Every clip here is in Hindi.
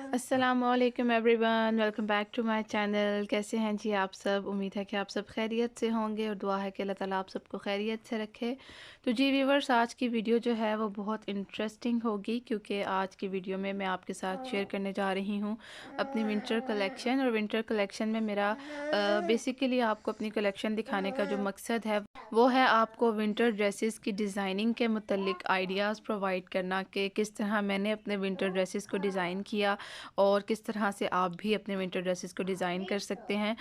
अस्सलामुअलैकुम everyone, welcome back to my channel. कैसे हैं जी आप सब? उम्मीद है कि आप सब खैरियत से होंगे और दुआ है कि अल्लाह ताला आप सबको खैरियत से रखे। तो जी व्यूवर्स, आज की वीडियो जो है वो बहुत इंटरेस्टिंग होगी क्योंकि आज की वीडियो में मैं आपके साथ शेयर करने जा रही हूँ अपनी विंटर कलेक्शन। और विंटर कलेक्शन में मेरा बेसिकली आपको अपनी कलेक्शन दिखाने का जो मकसद है वो है आपको विंटर ड्रेसेस की डिज़ाइनिंग के मुतल्लिक आइडियाज़ प्रोवाइड करना कि किस तरह मैंने अपने विंटर ड्रेसेस को डिज़ाइन किया और किस तरह से आप भी अपने विंटर ड्रेसेस को डिज़ाइन कर सकते हैं।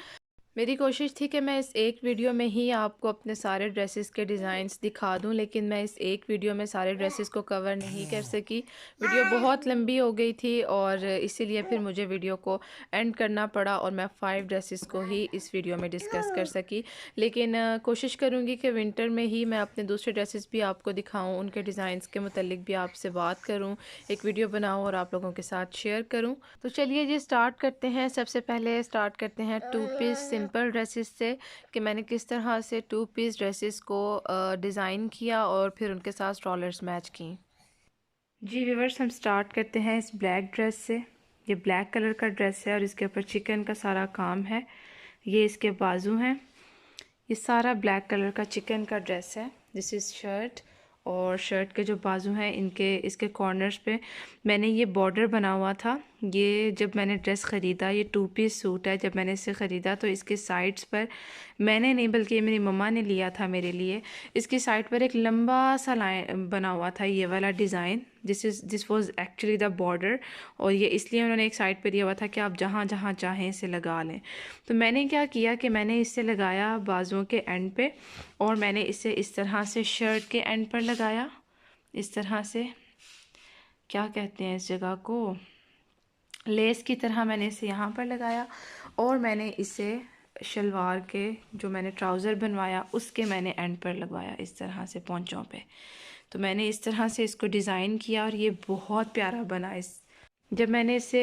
मेरी कोशिश थी कि मैं इस एक वीडियो में ही आपको अपने सारे ड्रेसेस के डिज़ाइंस दिखा दूं, लेकिन मैं इस एक वीडियो में सारे ड्रेसेस को कवर नहीं कर सकी। वीडियो बहुत लंबी हो गई थी और इसीलिए फिर मुझे वीडियो को एंड करना पड़ा और मैं 5 ड्रेसेस को ही इस वीडियो में डिस्कस कर सकी। लेकिन कोशिश करूँगी कि विंटर में ही मैं अपने दूसरे ड्रेसेस भी आपको दिखाऊँ, उनके डिज़ाइंस के मुतल्लिक भी आपसे बात करूँ, एक वीडियो बनाऊँ और आप लोगों के साथ शेयर करूँ। तो चलिए जी स्टार्ट करते हैं। सबसे पहले स्टार्ट करते हैं 2 पीस सिंपल ड्रेसेस से कि मैंने किस तरह से 2 पीस ड्रेसेस को डिज़ाइन किया और फिर उनके साथ स्ट्रॉलर्स मैच की। जी व्यूवर्स, हम स्टार्ट करते हैं इस ब्लैक ड्रेस से। ये ब्लैक कलर का ड्रेस है और इसके ऊपर चिकन का सारा काम है। ये इसके बाजू हैं। ये सारा ब्लैक कलर का चिकन का ड्रेस है। दिस इज़ शर्ट, और शर्ट के जो बाजू हैं इनके इसके कॉर्नर्स पे मैंने ये बॉर्डर बना हुआ था। ये जब मैंने ड्रेस ख़रीदा, ये 2 पीस सूट है, जब मैंने इसे ख़रीदा तो इसके साइड्स पर मैंने नहीं बल्कि ये मेरी मम्मा ने लिया था मेरे लिए। इसकी साइड पर एक लंबा सा लाइन बना हुआ था, ये वाला design. This was actually the border, और ये इसलिए उन्होंने एक साइड पर दिया हुआ था कि आप जहाँ जहाँ चाहें इसे लगा लें। तो मैंने क्या किया कि मैंने इसे लगाया बाजुओं के एंड पे, और मैंने इसे इस तरह से शर्ट के एंड पर लगाया। इस तरह से, क्या कहते हैं इस जगह को, लेस की तरह मैंने इसे यहाँ पर लगाया। और मैंने इसे शलवार के जो मैंने ट्राउज़र बनवाया उसके मैंने एंड पर लगवाया, इस तरह से पोंचों पे। तो मैंने इस तरह से इसको डिज़ाइन किया और ये बहुत प्यारा बना। इस जब मैंने इसे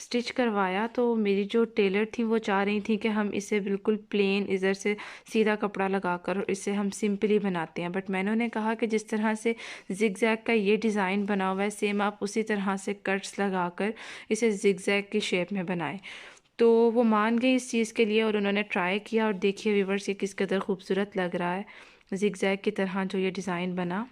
स्टिच करवाया तो मेरी जो टेलर थी वो चाह रही थी कि हम इसे बिल्कुल प्लेन इधर से सीधा कपड़ा लगाकर और इसे हम सिंपली बनाते हैं, बट मैंने उन्हें कहा कि जिस तरह से जिगजैग का ये डिज़ाइन बना हुआ है सेम आप उसी तरह से कट्स लगाकर इसे जिगजैग की शेप में बनाएं। तो वो मान गई इस चीज़ के लिए और उन्होंने ट्राई किया, और देखिए व्यूवर्स ये किस कदर खूबसूरत लग रहा है। जिगजैग की तरह जो ये डिज़ाइन बना,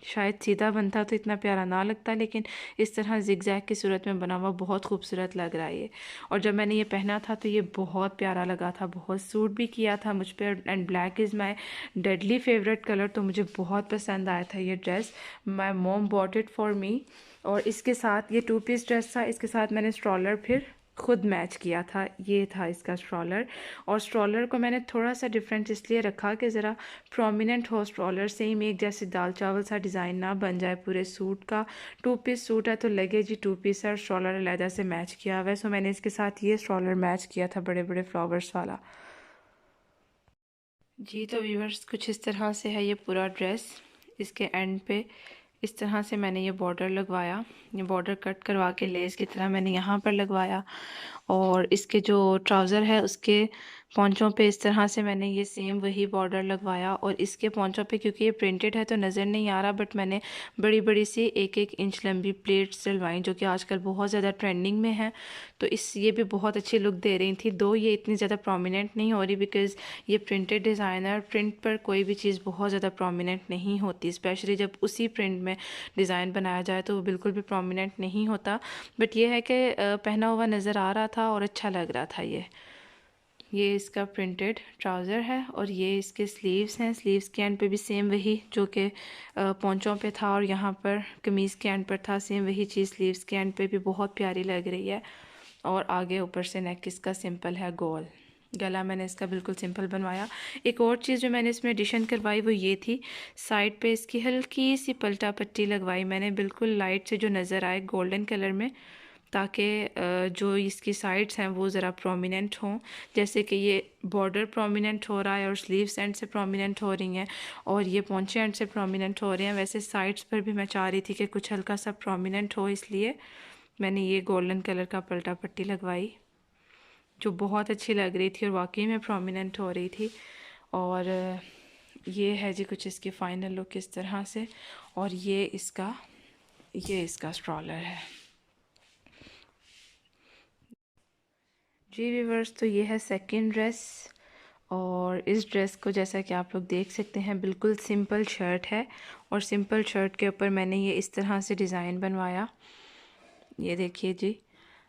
शायद सीधा बनता तो इतना प्यारा ना लगता, लेकिन इस तरह जिगजैग की सूरत में बना हुआ बहुत खूबसूरत लग रहा है ये। और जब मैंने ये पहना था तो ये बहुत प्यारा लगा था, बहुत सूट भी किया था मुझ पर। And black is my deadly favourite colour, तो मुझे बहुत पसंद आया था ये dress. My mom bought it for me. और इसके साथ ये 2 पीस ड्रेस था, इसके साथ मैंने स्ट्रॉलर फिर खुद मैच किया था। ये था इसका स्ट्रॉलर, और स्ट्रॉलर को मैंने थोड़ा सा डिफरेंट इसलिए रखा कि ज़रा प्रोमिनेंट हो स्ट्रॉलर, सेम एक जैसे दाल चावल सा डिज़ाइन ना बन जाए पूरे सूट का। 2 पीस सूट है तो लगे जी 2 पीस है, और स्ट्रॉलर अलहदा से मैच किया हुआ है। सो मैंने इसके साथ ये स्ट्रॉलर मैच किया था, बड़े बड़े फ्लावर्स वाला। जी तो व्यूवर्स, कुछ इस तरह से है ये पूरा ड्रेस। इसके एंड पे इस तरह से मैंने ये बॉर्डर लगवाया, ये बॉर्डर कट करवा के लेस की तरह मैंने यहाँ पर लगवाया। और इसके जो ट्राउज़र है उसके पॉंचों पे इस तरह से मैंने ये सेम वही बॉर्डर लगवाया। और इसके पॉंचों पे क्योंकि ये प्रिंटेड है तो नज़र नहीं आ रहा, बट मैंने बड़ी बड़ी सी 1-1 इंच लंबी प्लेट्स डलवाई जो कि आजकल बहुत ज़्यादा ट्रेंडिंग में है। तो ये भी बहुत अच्छी लुक दे रही थी, दो ये इतनी ज़्यादा प्रोमिनेंट नहीं हो रही बिकॉज़ ये प्रिंटेड डिज़ाइनर प्रिंट पर कोई भी चीज़ बहुत ज़्यादा प्रोमिनेंट नहीं होती, स्पेशली जब उसी प्रिंट में डिज़ाइन बनाया जाए तो वो बिल्कुल भी प्रोमिनेंट नहीं होता। बट ये है कि पहना हुआ नज़र आ रहा था और अच्छा लग रहा था। ये इसका प्रिंटेड ट्राउज़र है, और ये इसके स्लीव्स हैं। स्लीव्स के एंड पे भी सेम वही जो कि पोंचों पे था और यहाँ पर कमीज़ के एंड पर था, सेम वही चीज़ स्लीव्स के एंड पे भी बहुत प्यारी लग रही है। और आगे ऊपर से नेक इसका सिंपल है, गोल। गला मैंने इसका बिल्कुल सिंपल बनवाया। एक और चीज़ जो मैंने इसमें एडिशन करवाई वो ये थी, साइड पे इसकी हल्की सी पलटा पट्टी लगवाई मैंने, बिल्कुल लाइट से जो नज़र आए गोल्डन कलर में, ताकि जो इसकी साइड्स हैं वो ज़रा प्रोमिनेंट हों। जैसे कि ये बॉर्डर प्रोमिनेंट हो रहा है और स्लीव्स एंड से प्रोमिनेंट हो रही हैं, और ये पोंचे एंड से प्रोमिनेंट हो रहे हैं, वैसे साइड्स पर भी मैं चाह रही थी कि कुछ हल्का सा प्रोमिनेंट हो, इसलिए मैंने ये गोल्डन कलर का पलटा पट्टी लगवाई जो बहुत अच्छी लग रही थी और वाकई में प्रोमिनेंट हो रही थी। और ये है जी कुछ इसकी फ़ाइनल लुक इस तरह से। और ये इसका स्ट्रॉलर है। जी व्यूअर्स, तो ये है सेकंड ड्रेस। और इस ड्रेस को जैसा कि आप लोग देख सकते हैं बिल्कुल सिंपल शर्ट है, और सिंपल शर्ट के ऊपर मैंने ये इस तरह से डिज़ाइन बनवाया। ये देखिए जी,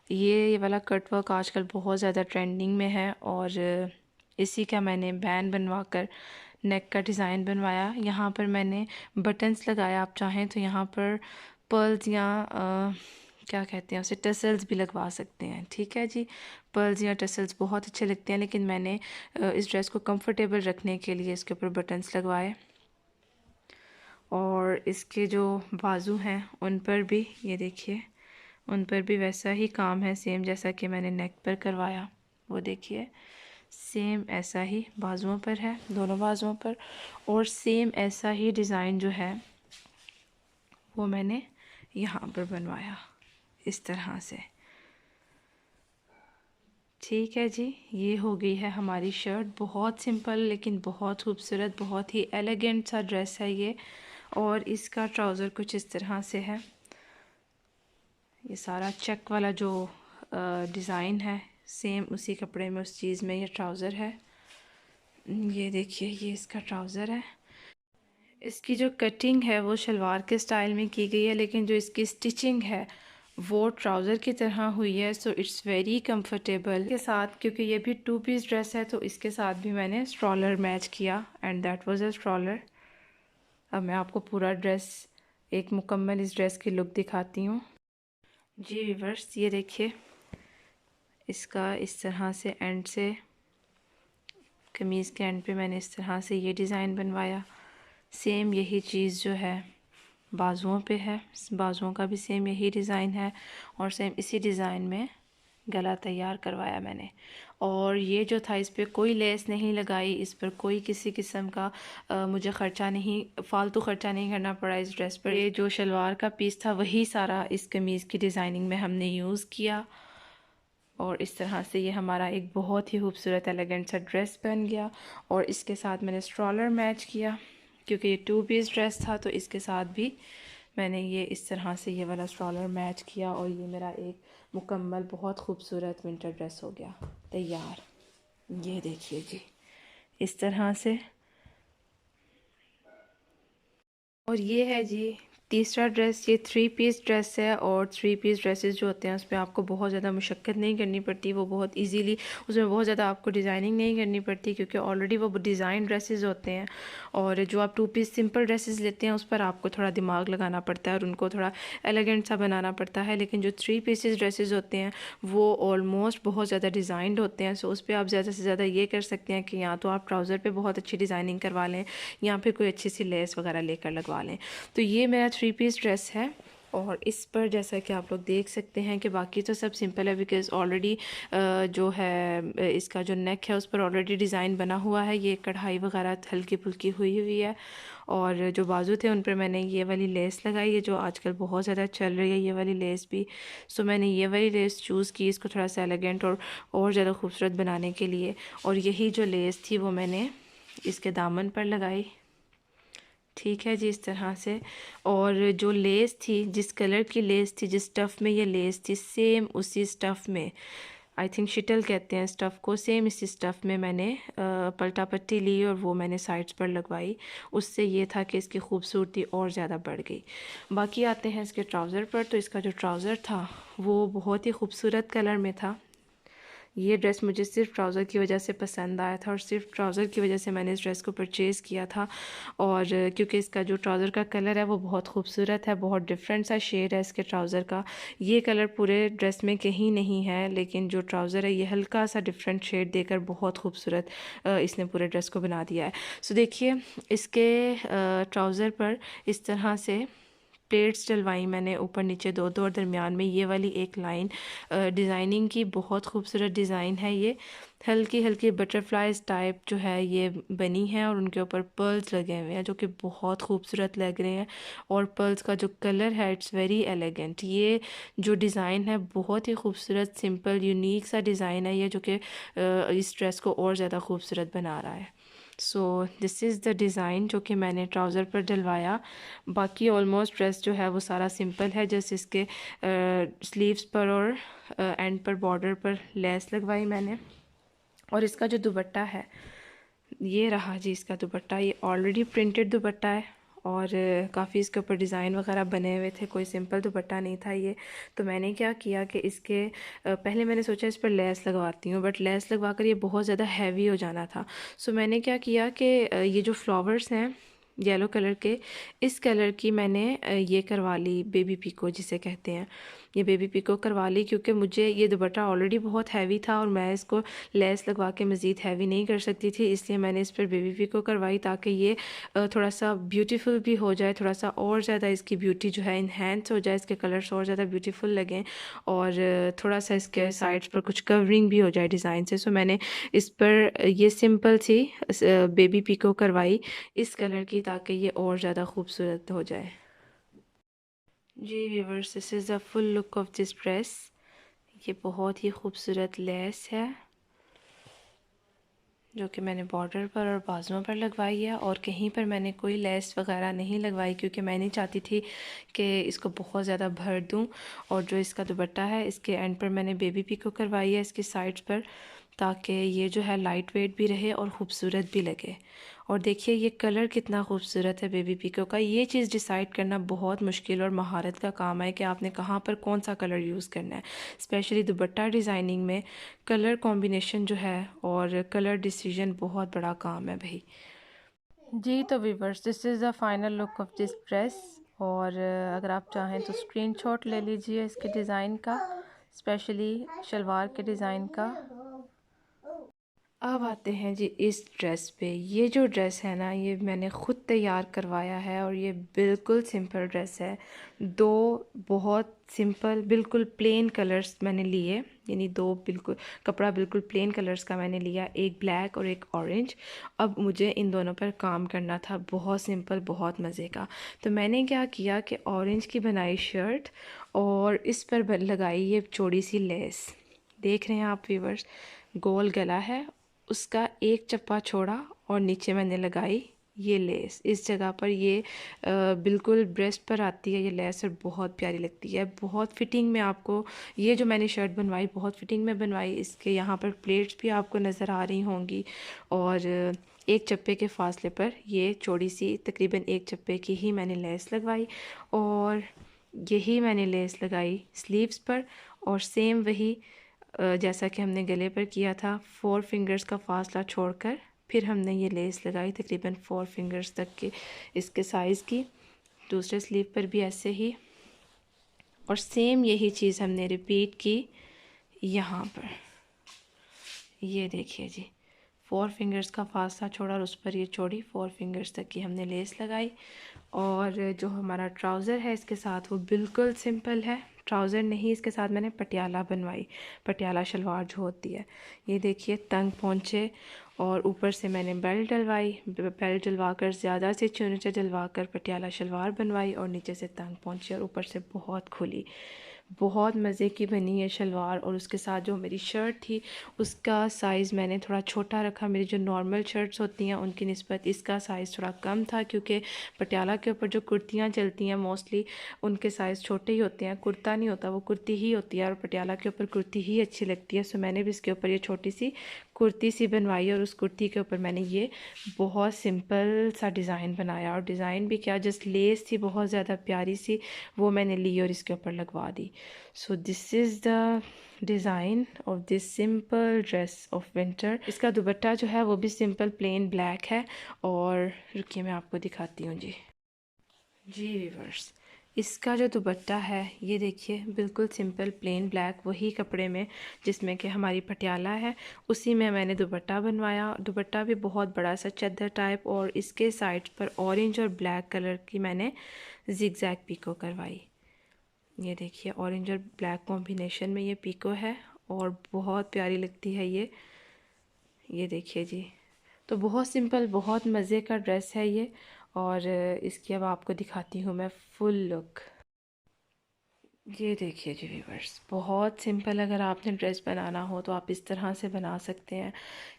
ये वाला कट वर्क आजकल बहुत ज़्यादा ट्रेंडिंग में है, और इसी का मैंने बैन बनवा कर नेक का डिज़ाइन बनवाया। यहाँ पर मैंने बटन्स लगाया, आप चाहें तो यहाँ पर पर्ल्स या क्या कहते हैं उसे, टसल्स भी लगवा सकते हैं। ठीक है जी, पर्ल्स या टसल्स बहुत अच्छे लगते हैं, लेकिन मैंने इस ड्रेस को कंफर्टेबल रखने के लिए इसके ऊपर बटन्स लगवाए। और इसके जो बाजू हैं उन पर भी ये देखिए, उन पर भी वैसा ही काम है सेम जैसा कि मैंने नेक पर करवाया। वो देखिए सेम ऐसा ही बाजुओं पर है, दोनों बाजुओं पर, और सेम ऐसा ही डिज़ाइन जो है वो मैंने यहाँ पर बनवाया इस तरह से। ठीक है जी, ये हो गई है हमारी शर्ट। बहुत सिंपल लेकिन बहुत खूबसूरत, बहुत ही एलिगेंट सा ड्रेस है ये। और इसका ट्राउज़र कुछ इस तरह से है। ये सारा चेक वाला जो डिज़ाइन है सेम उसी कपड़े में, उस चीज़ में ये ट्राउज़र है। ये देखिए, ये इसका ट्राउज़र है। इसकी जो कटिंग है वो शलवार के स्टाइल में की गई है, लेकिन जो इसकी स्टिचिंग है वो ट्राउज़र की तरह हुई है। सो इट्स वेरी कंफर्टेबल के साथ, क्योंकि ये भी 2 पीस ड्रेस है तो इसके साथ भी मैंने स्ट्रॉलर मैच किया, and that was a stroller. अब मैं आपको पूरा ड्रेस, एक मुकम्मल इस ड्रेस की लुक दिखाती हूँ। जी व्यूअर्स, ये देखिए, इसका इस तरह से एंड से, कमीज़ के एंड पे मैंने इस तरह से ये डिज़ाइन बनवाया। सेम यही चीज़ जो है बाजुओं पे है, बाजुओं का भी सेम यही डिज़ाइन है, और सेम इसी डिज़ाइन में गला तैयार करवाया मैंने। और ये जो था, इस पर कोई लेस नहीं लगाई, इस पर कोई किसी किस्म का मुझे ख़र्चा नहीं, फ़ालतू ख़र्चा नहीं करना पड़ा इस ड्रेस पर। ये जो शलवार का पीस था वही सारा इस कमीज़ की डिज़ाइनिंग में हमने यूज़ किया, और इस तरह से ये हमारा एक बहुत ही खूबसूरत एलिगेंट सा ड्रेस बन गया। और इसके साथ मैंने स्ट्रॉलर मैच किया, क्योंकि ये 2 पीस ड्रेस था तो इसके साथ भी मैंने ये इस तरह से ये वाला स्ट्रॉलर मैच किया, और ये मेरा एक मुकम्मल बहुत खूबसूरत विंटर ड्रेस हो गया तैयार। ये देखिए जी, इस तरह से। और ये है जी तीसरा ड्रेस। ये 3 पीस ड्रेस है, और 3 पीस ड्रेसेस जो होते हैं उसमें आपको बहुत ज़्यादा मुशक्क़त नहीं करनी पड़ती, वो बहुत इजीली, उसमें बहुत ज़्यादा आपको डिज़ाइनिंग नहीं करनी पड़ती, क्योंकि ऑलरेडी वो डिज़ाइन ड्रेसेस होते हैं। और जो आप 2 पीस सिंपल ड्रेसेस लेते हैं उस पर आपको थोड़ा दिमाग लगाना पड़ता है और उनको थोड़ा एलिगेंट सा बनाना पड़ता है। लेकिन जो 3 पीसेस ड्रेसेस होते हैं वो ऑलमोस्ट बहुत ज़्यादा डिज़ाइंड होते हैं। सो उस पर आप ज़्यादा से ज़्यादा ये कर सकते हैं कि या तो आप ट्राउज़र पर बहुत अच्छी डिज़ाइनिंग करवा लें, या फिर कोई अच्छी सी लेस वगैरह लेकर लगवा लें। तो ये मेरा 3 पीस ड्रेस है, और इस पर जैसा कि आप लोग देख सकते हैं कि बाकी तो सब सिंपल है, बिकॉज़ ऑलरेडी जो है इसका जो नेक है उस पर ऑलरेडी डिज़ाइन बना हुआ है। ये कढ़ाई वगैरह हल्की फुल्की हुई हुई है, और जो बाजू थे उन पर मैंने ये वाली लेस लगाई है जो आजकल बहुत ज़्यादा चल रही है, ये वाली लेस भी। सो मैंने ये वाली लेस चूज़ की इसको थोड़ा सा एलिगेंट और ज़्यादा खूबसूरत बनाने के लिए। और यही जो लेस थी वो मैंने इसके दामन पर लगाई। ठीक है जी, इस तरह से। और जो लेस थी, जिस कलर की लेस थी, जिस स्टफ़ में ये लेस थी, सेम उसी स्टफ़ में, आई थिंक शिटल कहते हैं स्टफ़ को, सेम इसी स्टफ़ में मैंने पलटा पट्टी ली और वो मैंने साइड्स पर लगवाई। उससे ये था कि इसकी खूबसूरती और ज़्यादा बढ़ गई। बाकी आते हैं इसके ट्राउज़र पर। तो इसका जो ट्राउज़र था वो बहुत ही खूबसूरत कलर में था। ये ड्रेस मुझे सिर्फ ट्राउज़र की वजह से पसंद आया था, और सिर्फ ट्राउज़र की वजह से मैंने इस ड्रेस को परचेज़ किया था। और क्योंकि इसका जो ट्राउज़र का कलर है वो बहुत खूबसूरत है, बहुत डिफरेंट सा शेड है इसके ट्राउज़र का। ये कलर पूरे ड्रेस में कहीं नहीं है, लेकिन जो ट्राउज़र है ये हल्का सा डिफरेंट शेड देकर बहुत खूबसूरत इसने पूरे ड्रेस को बना दिया है। सो देखिए, इसके ट्राउज़र पर इस तरह से प्लेट्स डलवाई मैंने, ऊपर नीचे दो दो, और दरमियान में ये वाली एक लाइन डिज़ाइनिंग की। बहुत खूबसूरत डिज़ाइन है ये, हल्की हल्की बटरफ्लाइज टाइप जो है ये बनी है, और उनके ऊपर पर्ल्स लगे हुए हैं जो कि बहुत खूबसूरत लग रहे हैं। और पर्ल्स का जो कलर है इट्स वेरी एलिगेंट। ये जो डिज़ाइन है बहुत ही खूबसूरत, सिंपल, यूनिक सा डिज़ाइन है ये, जो कि इस ड्रेस को और ज़्यादा खूबसूरत बना रहा है। सो दिस इज़ द डिज़ाइन जो कि मैंने ट्राउज़र पर डलवाया। बाकी ऑलमोस्ट ड्रेस जो है वो सारा सिंपल है, जस्ट इसके स्लीव्स पर और एंड पर बॉर्डर पर लेस लगवाई मैंने। और इसका जो दुपट्टा है ये रहा जी, इसका दुपट्टा ये ऑलरेडी प्रिंटेड दुपट्टा है और काफ़ी इसके ऊपर डिज़ाइन वगैरह बने हुए थे, कोई सिंपल दुपट्टा नहीं था ये। तो मैंने क्या किया कि इसके पहले मैंने सोचा इस पर लेस लगवाती हूँ, बट लेस लगवा कर ये बहुत ज़्यादा हैवी हो जाना था। सो मैंने क्या किया कि ये जो फ्लावर्स हैं येलो कलर के, इस कलर की मैंने ये करवा ली, बेबी पिको जिसे कहते हैं, ये बेबी पिको करवा ली, क्योंकि मुझे ये दुपट्टा ऑलरेडी बहुत हैवी था और मैं इसको लेस लगवा के मज़ीद हैवी नहीं कर सकती थी, इसलिए मैंने इस पर बेबी पिको करवाई ताकि ये थोड़ा सा ब्यूटीफुल भी हो जाए, थोड़ा सा और ज़्यादा इसकी ब्यूटी जो है इन्हेंस हो जाए, इसके कलर्स और ज़्यादा ब्यूटीफुल लगें और थोड़ा सा इसके साइड्स पर कुछ कवरिंग भी हो जाए डिज़ाइन से। सो मैंने इस पर ये सिंपल सी बेबी पिको करवाई इस कलर की ताकि ये और ज़्यादा खूबसूरत हो जाए। जी viewers, this is the full look of this dress. ये बहुत ही खूबसूरत लेस है जो कि मैंने बॉर्डर पर और बाजुओं पर लगवाई है, और कहीं पर मैंने कोई लेस वगैरह नहीं लगवाई क्योंकि मैं नहीं चाहती थी कि इसको बहुत ज़्यादा भर दूं। और जो इसका दुपट्टा है इसके एंड पर मैंने बेबी पिको करवाई है इसकी साइड्स पर, ताकि ये जो है लाइट वेट भी रहे और ख़ूबसूरत भी लगे। और देखिए ये कलर कितना खूबसूरत है बेबी पिको का। ये चीज़ डिसाइड करना बहुत मुश्किल और महारत का काम है कि आपने कहाँ पर कौन सा कलर यूज़ करना है, स्पेशली दुपट्टा डिज़ाइनिंग में कलर कॉम्बिनेशन जो है और कलर डिसीजन बहुत बड़ा काम है भाई। जी तो viewers, this is the final look of this dress. और अगर आप चाहें तो स्क्रीनशॉट ले लीजिए इसके डिज़ाइन का, स्पेशली शलवार के डिज़ाइन का। अब आते हैं जी इस ड्रेस पे। ये जो ड्रेस है ना ये मैंने ख़ुद तैयार करवाया है और ये बिल्कुल सिंपल ड्रेस है। दो बहुत सिंपल बिल्कुल प्लेन कलर्स मैंने लिए, यानी दो बिल्कुल कपड़ा बिल्कुल प्लेन कलर्स का मैंने लिया, एक ब्लैक और एक ऑरेंज। अब मुझे इन दोनों पर काम करना था, बहुत सिंपल बहुत मज़े का। तो मैंने क्या किया कि ऑरेंज की बनाई शर्ट और इस पर लगाई ये चौड़ी सी लेस। देख रहे हैं आप व्यूअर्स, गोल गला है, उसका एक चप्पा छोड़ा और नीचे मैंने लगाई ये लेस। इस जगह पर ये बिल्कुल ब्रेस्ट पर आती है ये लेस और बहुत प्यारी लगती है, बहुत फिटिंग में। आपको ये जो मैंने शर्ट बनवाई बहुत फिटिंग में बनवाई, इसके यहाँ पर प्लेट्स भी आपको नज़र आ रही होंगी और एक चप्पे के फासले पर ये चौड़ी सी तकरीबन एक चप्पे की ही मैंने लेस लगवाई और यही मैंने लेस लगाई स्लीव्स पर। और सेम वही जैसा कि हमने गले पर किया था, 4 फिंगर्स का फासला छोड़कर फिर हमने ये लेस लगाई तकरीबन 4 फिंगर्स तक के इसके साइज़ की। दूसरे स्लीव पर भी ऐसे ही और सेम यही चीज़ हमने रिपीट की यहाँ पर। ये देखिए जी, 4 फिंगर्स का फासला छोड़ा और उस पर ये चौड़ी 4 फिंगर्स तक की हमने लेस लगाई। और जो हमारा ट्राउज़र है इसके साथ वो बिल्कुल सिंपल है, ट्राउज़र नहीं, इसके साथ मैंने पटियाला बनवाई, पटियाला शलवार जो होती है। ये देखिए तंग पहुँचे और ऊपर से मैंने बेल्ट डलवाई, बेल्ट डलवा कर ज़्यादा से चुन्नी डलवा कर पटियाला शलवार बनवाई और नीचे से तंग पहुँचे और ऊपर से बहुत खुली, बहुत मज़े की बनी है शलवार। और उसके साथ जो मेरी शर्ट थी उसका साइज़ मैंने थोड़ा छोटा रखा, मेरी जो नॉर्मल शर्ट्स होती हैं उनकी निस्बत इसका साइज़ थोड़ा कम था, क्योंकि पटियाला के ऊपर जो कुर्तियाँ चलती हैं मोस्टली उनके साइज़ छोटे ही होते हैं, कुर्ता नहीं होता, वो कुर्ती ही होती है और पटियाला के ऊपर कुर्ती ही अच्छी लगती है। सो मैंने भी इसके ऊपर ये छोटी सी कुर्ती सी बनवाई और उस कुर्ती के ऊपर मैंने ये बहुत सिंपल सा डिज़ाइन बनाया। और डिज़ाइन भी क्या, जस्ट लेस थी बहुत ज़्यादा प्यारी सी, वो मैंने ली और इसके ऊपर लगवा दी। So this is the design of this simple dress of winter. इसका दुपट्टा जो है वो भी सिंपल प्लेन ब्लैक है और रुकिए मैं आपको दिखाती हूँ जी। जी व्यूअर्स, इसका जो दुपट्टा है ये देखिए बिल्कुल सिंपल प्लेन ब्लैक, वही कपड़े में जिसमें कि हमारी पटियाला है उसी में मैंने दुपट्टा बनवाया। दुपट्टा भी बहुत बड़ा सा चद्दर टाइप और इसके साइड पर ऑरेंज और ब्लैक कलर की मैंने जिगजैग पीको करवाई। ये देखिए ऑरेंज और ब्लैक कॉम्बिनेशन में ये पीको है और बहुत प्यारी लगती है ये देखिए जी। तो बहुत सिंपल बहुत मज़े का ड्रेस है ये। और इसकी अब आपको दिखाती हूँ मैं फुल लुक। ये देखिए जी व्यूवर्स, बहुत सिंपल। अगर आपने ड्रेस बनाना हो तो आप इस तरह से बना सकते हैं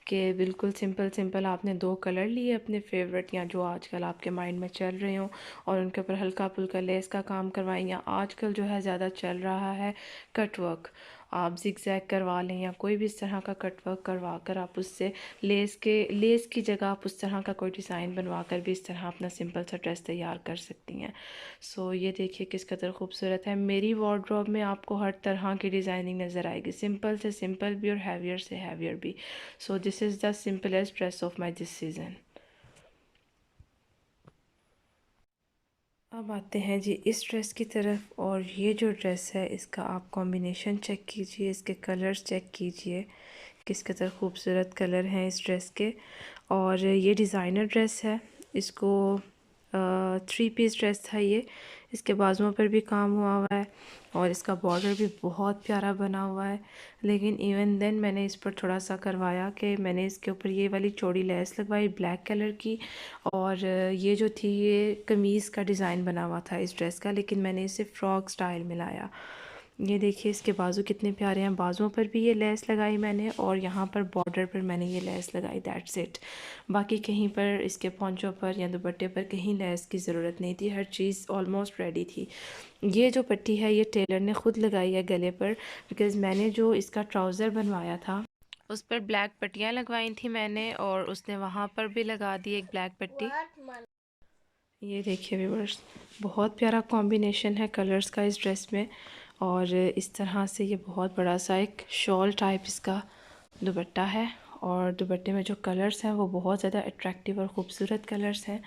कि बिल्कुल सिंपल सिंपल आपने दो कलर लिए अपने फेवरेट या जो आजकल आपके माइंड में चल रहे हों, और उनके ऊपर हल्का फुल्का लेस का काम करवाएं, या आजकल जो है ज़्यादा चल रहा है कट वर्क, आप जिग जैग करवा लें या कोई भी इस तरह का कट वर्क करवा कर आप उससे लेस की जगह आप उस तरह का कोई डिज़ाइन बनवा कर भी इस तरह अपना सिंपल सा ड्रेस तैयार कर सकती हैं। सो ये देखिए किस कदर खूबसूरत है। मेरी वार्डरोब में आपको हर तरह की डिज़ाइनिंग नज़र आएगी, सिंपल से सिंपल भी और हैवियर से हैवियर भी। सो this is the simplest dress of my this season. अब आते हैं जी इस ड्रेस की तरफ, और ये जो ड्रेस है इसका आप कॉम्बिनेशन चेक कीजिए, इसके कलर्स चेक कीजिए, किस कदर खूबसूरत कलर हैं इस ड्रेस के। और ये डिज़ाइनर ड्रेस है, इसको 3 पीस ड्रेस था ये। इसके बाजुओं पर भी काम हुआ हुआ है और इसका बॉर्डर भी बहुत प्यारा बना हुआ है। लेकिन इवन देन मैंने इस पर थोड़ा सा करवाया कि मैंने इसके ऊपर ये वाली चौड़ी लेस लगवाई ब्लैक कलर की, और ये जो थी ये कमीज़ का डिज़ाइन बना हुआ था इस ड्रेस का, लेकिन मैंने इसे फ़्रॉक स्टाइल में लाया। ये देखिए इसके बाजू कितने प्यारे हैं, बाजुओं पर भी ये लेस लगाई मैंने और यहाँ पर बॉर्डर पर मैंने ये लेस लगाई, दैट्स इट। बाकी कहीं पर इसके पौंचों पर या दुपट्टे पर कहीं लेस की ज़रूरत नहीं थी, हर चीज़ ऑलमोस्ट रेडी थी। ये जो पट्टी है ये टेलर ने ख़ुद लगाई है गले पर, बिकॉज़ मैंने जो इसका ट्राउज़र बनवाया था उस पर ब्लैक पट्टियाँ लगवाई थी मैंने, और उसने वहाँ पर भी लगा दी एक ब्लैक पट्टी। ये देखिए व्यूअर्स, बहुत प्यारा कॉम्बिनेशन है कलर्स का इस ड्रेस में, और इस तरह से ये बहुत बड़ा सा एक शॉल टाइप इसका दुपट्टा है, और दुपट्टे में जो कलर्स हैं वो बहुत ज़्यादा अट्रैक्टिव और ख़ूबसूरत कलर्स हैं।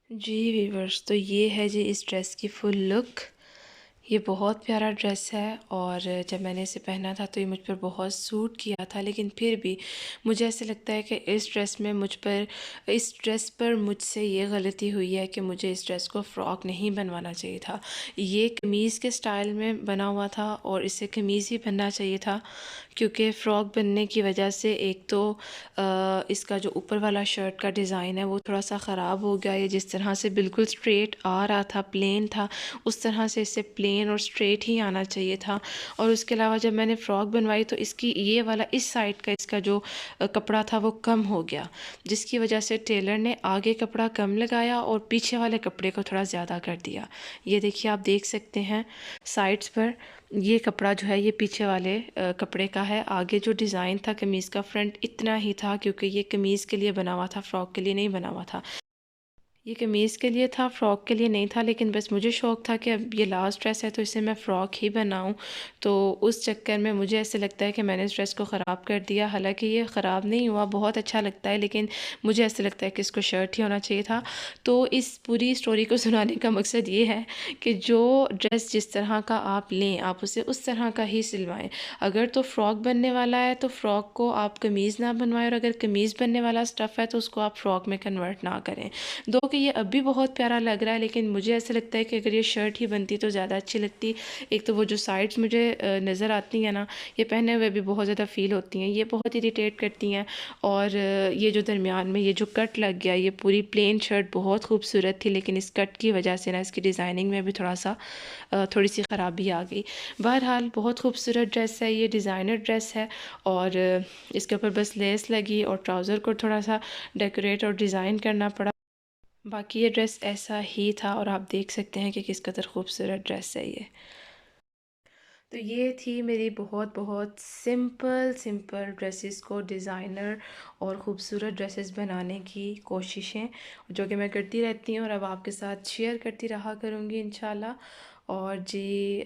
जी व्यूअर्स, तो ये है जी इस ड्रेस की फुल लुक। ये बहुत प्यारा ड्रेस है, और जब मैंने इसे पहना था तो ये मुझ पर बहुत सूट किया था, लेकिन फिर भी मुझे ऐसे लगता है कि इस ड्रेस पर मुझसे ये गलती हुई है कि मुझे इस ड्रेस को फ़्रॉक नहीं बनवाना चाहिए था। ये कमीज़ के स्टाइल में बना हुआ था और इसे कमीज़ ही बनना चाहिए था, क्योंकि फ़्रॉक बनने की वजह से एक तो इसका जो ऊपर वाला शर्ट का डिज़ाइन है वो थोड़ा सा ख़राब हो गया। ये जिस तरह से बिल्कुल स्ट्रेट आ रहा था, प्लेन था, उस तरह से इसे प्लेन और स्ट्रेट ही आना चाहिए था। और उसके अलावा जब मैंने फ़्रॉक बनवाई तो इसकी ये वाला इस साइड का इसका जो कपड़ा था वो कम हो गया, जिसकी वजह से टेलर ने आगे कपड़ा कम लगाया और पीछे वाले कपड़े को थोड़ा ज़्यादा कर दिया। ये देखिए आप देख सकते हैं साइड्स पर ये कपड़ा जो है ये पीछे वाले कपड़े का है। आगे जो डिज़ाइन था कमीज़ का फ्रंट इतना ही था, क्योंकि ये कमीज़ के लिए बना हुआ था, फ़्रॉक के लिए नहीं बना हुआ था। ये कमीज़ के लिए था, फ़्रॉक के लिए नहीं था। लेकिन बस मुझे शौक़ था कि अब ये लास्ट ड्रेस है तो इसे मैं फ़्रॉक ही बनाऊं, तो उस चक्कर में मुझे ऐसे लगता है कि मैंने इस ड्रेस को ख़राब कर दिया। हालांकि ये ख़राब नहीं हुआ, बहुत अच्छा लगता है, लेकिन मुझे ऐसे लगता है कि इसको शर्ट ही होना चाहिए था। तो इस पूरी स्टोरी को सुनाने का मकसद ये है कि जो ड्रेस जिस तरह का आप लें आप उसे उस तरह का ही सिलवाएँ। अगर तो फ़्रॉक बनने वाला है तो फ़्रॉक को आप कमीज़ ना बनवाएं, और अगर कमीज़ बनने वाला स्टफ़ है तो उसको आप फ़्रॉक में कन्वर्ट ना करें। दो कि ये अब भी बहुत प्यारा लग रहा है, लेकिन मुझे ऐसा लगता है कि अगर ये शर्ट ही बनती तो ज़्यादा अच्छी लगती। एक तो वो जो साइड्स मुझे नज़र आती हैं ना, ये पहने हुए भी बहुत ज़्यादा फ़ील होती हैं, ये बहुत इरिटेट करती हैं। और ये जो दरमियान में ये जो कट लग गया, ये पूरी प्लेन शर्ट बहुत खूबसूरत थी, लेकिन इस कट की वजह से ना इसकी डिज़ाइनिंग में भी थोड़ी सी ख़राबी आ गई। बहरहाल बहुत खूबसूरत ड्रेस है, ये डिज़ाइनर ड्रेस है, और इसके ऊपर बस लेस लगी और ट्राउज़र को थोड़ा सा डेकोरेट और डिज़ाइन करना पड़ा। बाकी ये ड्रेस ऐसा ही था, और आप देख सकते हैं कि किस कदर खूबसूरत ड्रेस है ये। तो ये थी मेरी बहुत बहुत सिंपल सिंपल ड्रेसेस को डिज़ाइनर और ख़ूबसूरत ड्रेसेस बनाने की कोशिशें, जो कि मैं करती रहती हूँ और अब आपके साथ शेयर करती रहा करूँगी इंशाल्लाह। और जी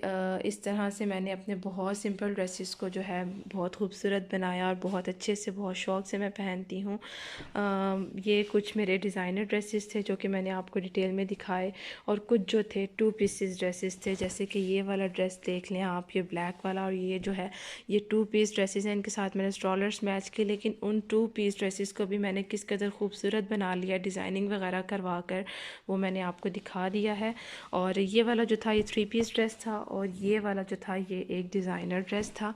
इस तरह से मैंने अपने बहुत सिंपल ड्रेसेस को जो है बहुत खूबसूरत बनाया, और बहुत अच्छे से बहुत शौक़ से मैं पहनती हूँ। ये कुछ मेरे डिज़ाइनर ड्रेसेस थे जो कि मैंने आपको डिटेल में दिखाए, और कुछ जो थे 2 पीसेस ड्रेसेस थे, जैसे कि ये वाला ड्रेस देख लें आप, ये ब्लैक वाला, और ये जो है ये 2 पीस ड्रेसेस हैं। इनके साथ मैंने स्टॉलर्स मैच किए, लेकिन उन 2 पीस ड्रेसेस को भी मैंने किस कदर खूबसूरत बना लिया डिज़ाइनिंग वगैरह करवा कर, वो मैंने आपको दिखा दिया है। और ये वाला जो था ये 3 पीस ड्रेस था, और ये वाला जो था ये एक डिज़ाइनर ड्रेस था।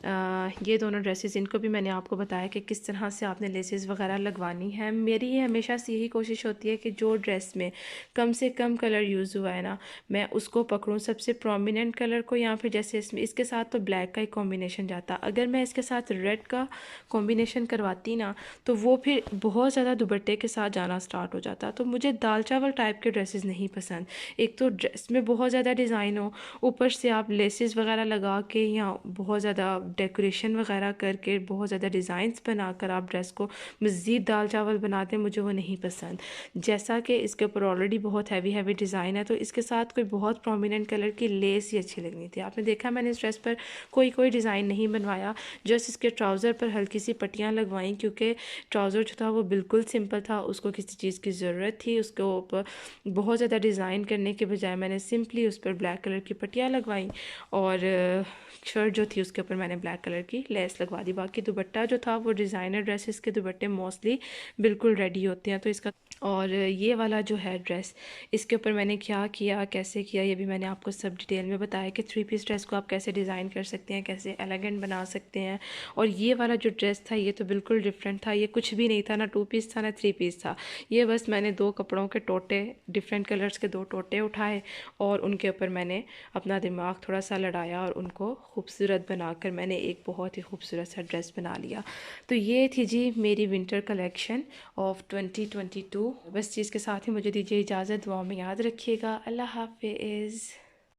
ये दोनों ड्रेसेस, इनको भी मैंने आपको बताया कि किस तरह से आपने लेसेस वगैरह लगवानी है। मेरी ये हमेशा से यही कोशिश होती है कि जो ड्रेस में कम से कम कलर यूज़ हुआ है ना, मैं उसको पकड़ूं सबसे प्रोमिनेंट कलर को, या फिर जैसे इसमें इसके साथ तो ब्लैक का ही कॉम्बिनेशन जाता। अगर मैं इसके साथ रेड का कॉम्बिनेशन करवाती ना, तो वो फिर बहुत ज़्यादा दुपट्टे के साथ जाना स्टार्ट हो जाता। तो मुझे दाल चावल टाइप के ड्रेसेस नहीं पसंद। एक तो ड्रेस में बहुत ज़्यादा डिज़ाइन हो, ऊपर से आप लेसेस वगैरह लगा के या बहुत ज़्यादा डेकोरेशन वगैरह करके बहुत ज़्यादा डिज़ाइंस बनाकर आप ड्रेस को मज़ीद दाल चावल बनाते हैं, मुझे वो नहीं पसंद। जैसा कि इसके ऊपर ऑलरेडी बहुत हैवी हैवी डिज़ाइन है, तो इसके साथ कोई बहुत प्रोमिनेंट कलर की लेस ही अच्छी लगनी थी। आपने देखा मैंने इस ड्रेस पर कोई डिज़ाइन नहीं बनवाया, जस्ट इसके ट्राउज़र पर हल्की सी पट्टियाँ लगवाई, क्योंकि ट्राउज़र जो था वो बिल्कुल सिंपल था, उसको किसी चीज़ की ज़रूरत थी। उसके ऊपर बहुत ज़्यादा डिज़ाइन करने के बजाय मैंने सिंपली उस पर ब्लैक कलर की पट्टियाँ लगवाई, और शर्ट जो थी उसके ऊपर मैंने ब्लैक कलर की लेस लगवा दी। बाकी दुपट्टा जो था वो डिज़ाइनर ड्रेसेस के दुपट्टे मोस्टली बिल्कुल रेडी होते हैं, तो इसका। और ये वाला जो है ड्रेस, इसके ऊपर मैंने क्या किया, कैसे किया, ये भी मैंने आपको सब डिटेल में बताया कि 3 पीस ड्रेस को आप कैसे डिज़ाइन कर सकते हैं, कैसे एलिगेंट बना सकते हैं। और ये वाला जो ड्रेस था ये तो बिल्कुल डिफरेंट था, ये कुछ भी नहीं था, ना 2 पीस था ना 3 पीस था। ये बस मैंने 2 कपड़ों के टोटे, डिफरेंट कलर्स के 2 टोटे उठाए और उनके ऊपर मैंने अपना दिमाग थोड़ा सा लड़ाया और उनको खूबसूरत बनाकर मैंने एक बहुत ही खूबसूरत सा ड्रेस बना लिया। तो ये थी जी मेरी विंटर कलेक्शन ऑफ 2022। बस चीज़ के साथ ही मुझे दीजिए इजाज़त, दुआ में याद रखिएगा। अल्लाह हाफिज़।